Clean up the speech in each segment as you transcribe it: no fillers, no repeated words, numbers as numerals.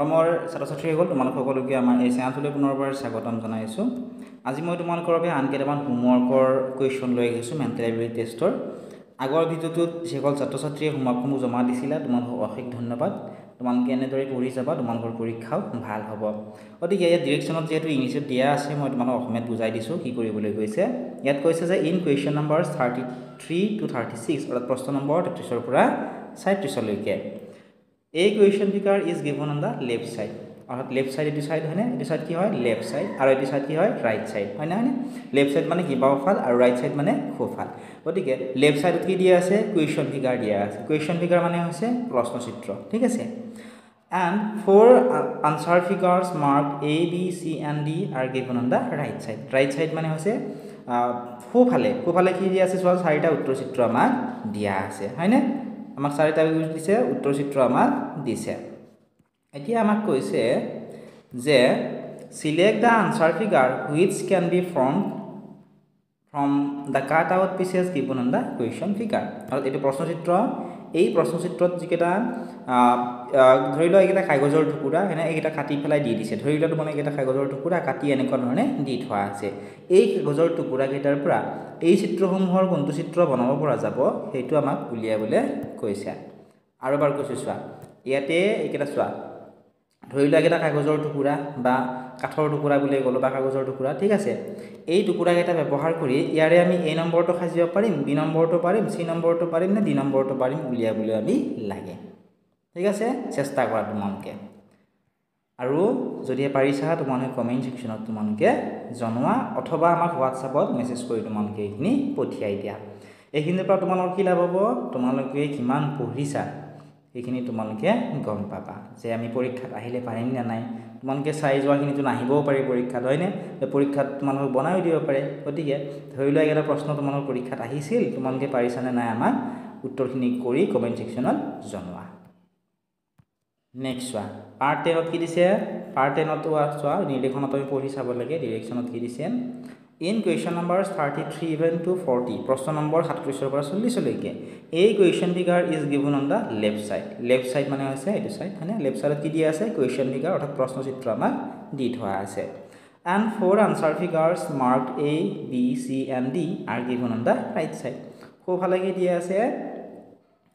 মোৰ ছাত্ৰ-ছাত্ৰীসকল তোমালোক সকলোকে আমাৰ এই চেনেলটোলৈ পুনৰবাৰ স্বাগতম জনাইছোঁ। আজি মই তোমালোকৰ বাবে আন কেইটামান হোমৱৰ্কৰ কুৱেশ্যন লৈ আহিছোঁ মেণ্টেল এবিলিটি টেষ্টৰ। আগৰ ভিডিঅ'টোত যিসকল ছাত্ৰ-ছাত্ৰীয়ে হোমৱৰ্কসমূহ জমা দিছিলা তোমালোকক অশেষ ধন্যবাদ। তোমালোকে এনেদৰে পঢ়ি যাবা, তোমালোকৰ পৰীক্ষাও ভাল হ'ব। গতিকে ইয়াত ডিৰেকশ্যনত যিহেতু ইংলিছত দিয়া আছে, মই তোমালোকক অসমীয়াত বুজাই দিছোঁ কি কৰিবলৈ কৈছে। ইয়াত কৈছে যে ইন কুৱেশ্যন নম্বৰ 33 to 36 অৰ্থাৎ প্ৰশ্ন নম্বৰ 33 পৰা 37লৈকে A question figure is given on the left side. অর্থাৎ লেফট সাইড এটি সাইড হয় না, এটি সাইড কি হয় লেফট সাইড আর এটি সাইড কি হয় রাইট সাইড হয় না। লেফট সাইড মানে কি বাওঁফাল আর রাইট সাইড মানে সোঁফাল। গতিকে লেফট সাইডত কি দিয়া আছে কুৱেশ্যন ফিগাৰ দিয়া আছে। কুৱেশ্যন ফিগাৰ মানে হৈছে প্ৰশ্নচিত্ৰ, ঠিক আছে। And 4 answer figures marked A, B, C and D are given on the right side. Right side মানে হৈছে সোঁফালে কি দিয়া আছে চোৱা, চাৰিটা উত্তৰচিত্ৰ আমাক দিয়া আছে হয়নে। আমাক চাৰিটা দিছে উত্তৰচিত্ৰ আমাক দিছে। এতিয়া আমাক কৈছে যে select the answer figure which can be from the cut out pieces given on the question figure. অৰ্থাৎ এইটো প্ৰশ্নচিত্ৰ, এই প্ৰশ্নচিত্ৰত যিকেইটা ধৰি লোৱা এইকেইটা কাগজৰ টুকুৰা এনে এইকেইটা কাটি পেলাই দি দিছে। ধৰি লোৱা তোমালোকে এইকেইটা কাগজৰ টুকুৰা কাটি এনেকুৱা ধৰণে দি থোৱা আছে। এই কাগজৰ টুকুৰাকেইটাৰ পৰা এই চিত্ৰসমূহৰ কোনটো চিত্ৰ বনাব পৰা যাব সেইটো আমাক উলিয়াবলৈ কৈছে। আৰু এবাৰ কৈছোঁ চোৱা, ইয়াতে এইকেইটা চোৱা, ধৰি লোৱা এইকেইটা কাগজৰ টুকুৰা বা কাঠৰ টুকুৰা বুলি ক'লোঁ বা কাগজৰ টুকুৰা, ঠিক আছে। এই টুকুৰাকেইটা ব্যৱহাৰ কৰি ইয়াৰে আমি A নম্বৰটো সাজিব পাৰিম, B নম্বৰটো পাৰিম, C নম্বৰটো পাৰিম নে D নম্বৰটো পাৰিম উলিয়াবলৈ আমি লাগে, ঠিক আছে। চেষ্টা কৰা তোমালোকে, আৰু যদি পাৰিছা তোমালোকে কমেণ্ট ছেকশ্যনত তোমালোকে জনোৱা অথবা আমাক হোৱাটছআপত মেছেজ কৰি তোমালোকে এইখিনি পঠিয়াই দিয়া। এইখিনিৰ পৰা তোমালোকৰ কি লাভ হ'ব, তোমালোকে কিমান পঢ়িছা সেইখিনি তোমালোকে গম পাবা যে আমি পৰীক্ষাত আহিলে পাৰিম নে নাই। তোমালোকে চাই যোৱাখিনিতো নাহিবও পাৰি পৰীক্ষাত হয়নে, পৰীক্ষাত তোমালোকক বনাইও দিব পাৰে। গতিকে ধৰি লোৱা এটা প্ৰশ্ন তোমালোকৰ পৰীক্ষাত আহিছিল, তোমালোকে পাৰিছা নে নাই আমাক উত্তৰখিনি কৰি কমেণ্ট ছেকশ্যনত জনোৱা। নেক্সট চোৱা, পাৰ্ট 10ত কি দিছে, পাৰ্ট 10ত চোৱা নিৰ্দেশনত আমি পঢ়ি চাব লাগে। ডিৰেকশ্যনত কি দিছে, in question number 33 even to 40 প্ৰশ্ন নম্বৰ 37 পৰা 40লৈকে এই question figure is given on the left side. Left side মানে হৈছে এইটো সাইড হয়নে। লেফট সাইডত কি দিয়া আছে কুৱেশ্যন ফিগাৰ অৰ্থাৎ প্ৰশ্নচিত্ৰ আমাক দি থোৱা আছে। and 4 answer figures marked A, B, C and D are given on the right side. সোঁফালে কি দিয়া আছে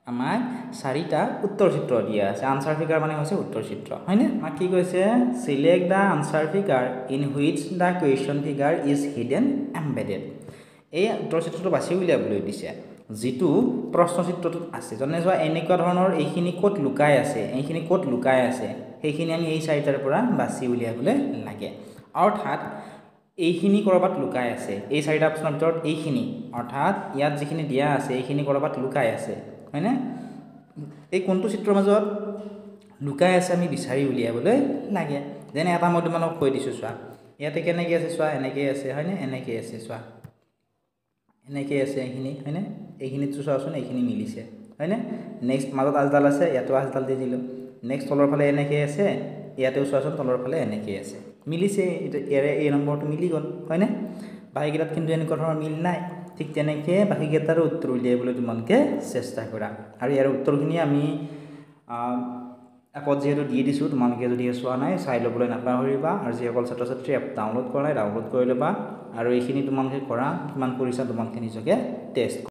আমাক চাৰিটা উত্তৰচিত্ৰ দিয়া আছে। আনসাৰ ফিগাৰ মানে হৈছে উত্তৰচিত্ৰ হয়নে। আমাক কি কৈছে select the answer figure in which the question figure is hidden embedded. এই উত্তৰচিত্ৰটো বাছি উলিয়াবলৈ দিছে যিটো প্ৰশ্নচিত্ৰটোত আছে। যেনে চোৱা এনেকুৱা ধৰণৰ এইখিনি ক'ত লুকাই আছে, এইখিনি ক'ত লুকাই আছে সেইখিনি আমি এই চাৰিটাৰ পৰা বাছি উলিয়াবলৈ লাগে। অৰ্থাৎ এইখিনি ক'ৰবাত লুকাই আছে, এই চাৰিটা অপশ্যনৰ ভিতৰত এইখিনি, অৰ্থাৎ ইয়াত যিখিনি দিয়া আছে এইখিনি ক'ৰবাত লুকাই আছে হয়নে। এই কোনটো চিত্ৰৰ মাজত লুকাই আছে আমি বিচাৰি উলিয়াবলৈ লাগে। যেনে এটা মই তোমালোকক কৈ দিছোঁ চোৱা, ইয়াতে কেনেকৈ আছে চোৱা, এনেকৈ আছে হয়নে, এনেকৈ আছে চোৱা, এনেকৈ আছে এইখিনি হয়নে। এইখিনিত চোৱাচোন এইখিনি মিলিছে হয়নে। নেক্সট মাজত আজডাল আছে, ইয়াতো আজডাল দি দিলোঁ। নেক্সট তলৰ ফালে এনেকৈ আছে, ইয়াতেও চোৱাচোন তলৰ ফালে এনেকৈ আছে, মিলিছে। ইয়াৰে A নম্বৰটো মিলি গ'ল হয়নে। বাকীকেইটাত কিন্তু এনেকুৱা ধৰণৰ মিল নাই। ঠিক তেনেকৈ বাকীকেইটাৰো উত্তৰ উলিয়াবলৈ তোমালোকে চেষ্টা কৰা। আৰু ইয়াৰ উত্তৰখিনি আমি এপত যিহেতু দি দিছোঁ, তোমালোকে যদি চোৱা নাই চাই ল'বলৈ নাপাহৰিবা। আৰু যিসকল ছাত্ৰ ছাত্ৰী এপ ডাউনলোড কৰা নাই ডাউনলোড কৰি ল'বা। আৰু এইখিনি তোমালোকে কৰা, কিমান কৰিছা তোমালোকে নিজকে টেষ্ট